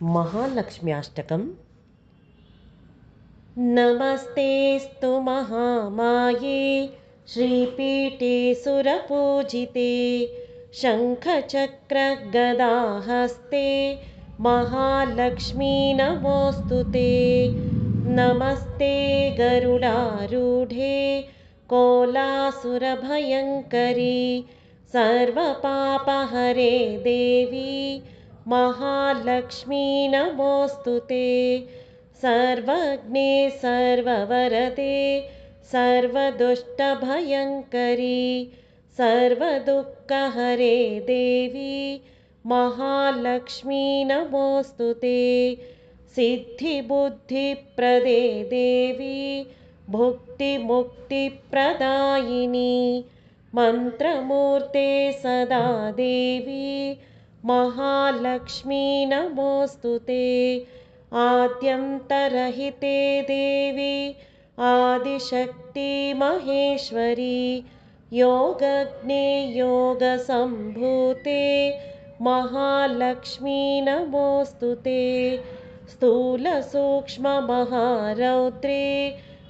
महालक्ष्म्याष्टकम्। नमस्तेऽस्तु महामाये श्रीपीठे सुरपूजिते शङ्खचक्रगदाहस्ते महालक्ष्मी नमोऽस्तु ते। नमस्ते गरुडारूढे कोलासुरभयङ्करी सर्वपापहरे देवी महालक्ष्मी नमोऽस्तु ते। सर्वज्ञे सर्ववरदे सर्वदुष्टभयङ्करी सर्वदुःखहरे देवी महालक्ष्मी नमोऽस्तु ते। सिद्धिबुद्धिप्रदे देवी भुक्तिमुक्तिप्रदायिनी मन्त्रमूर्ते सदा देवी महालक्ष्मी नमोऽस्तु ते। आद्यन्तरहिते देवी आदिशक्ति महेश्वरी योगज्ञे योगसम्भूते महालक्ष्मी नमोऽस्तु ते। स्थूलसूक्ष्ममहारौद्रे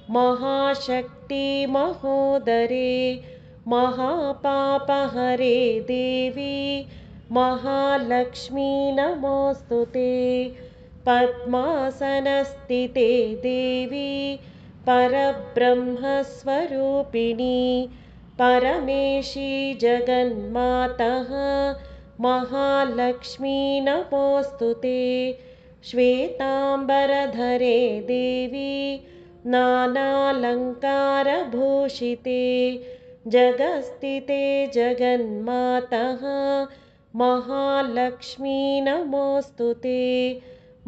महाशक्ति महोदरे महापापहरे देवी महालक्ष्मी नमोऽस्तु ते। पद्मासनस्थिते देवी परब्रह्मस्वरूपिणी परमेशी जगन्मातः महालक्ष्मी नमोऽस्तु ते। श्वेताम्बरधरे देवी नानालङ्कारभूषिते जगस्थिते जगन्मातः महालक्ष्मी नमोऽस्तु ते।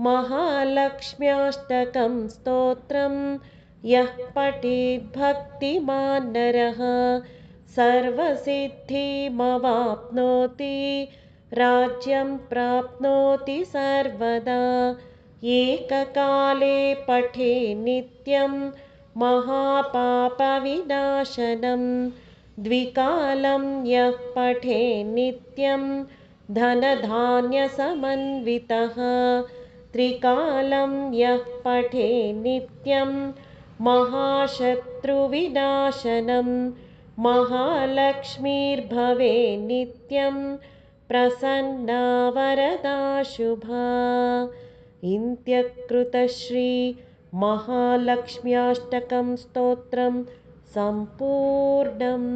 महालक्ष्म्याष्टकं स्तोत्रं यः पठेत् भक्तिमान् नरः सर्वसिद्धिमवाप्नोति राज्यं प्राप्नोति सर्वदा। एककाले पठे नित्यं महापापविनाशनं द्विकालं यः पठे नित्यं धनधान्यसमन्वितः त्रिकालं यः पठे नित्यं महाशत्रुविनाशनं महालक्ष्मीर्भवे नित्यं प्रसन्ना वरदा शुभा। इत्यकृतश्री महालक्ष्म्याष्टकं स्तोत्रं सम्पूर्णम्।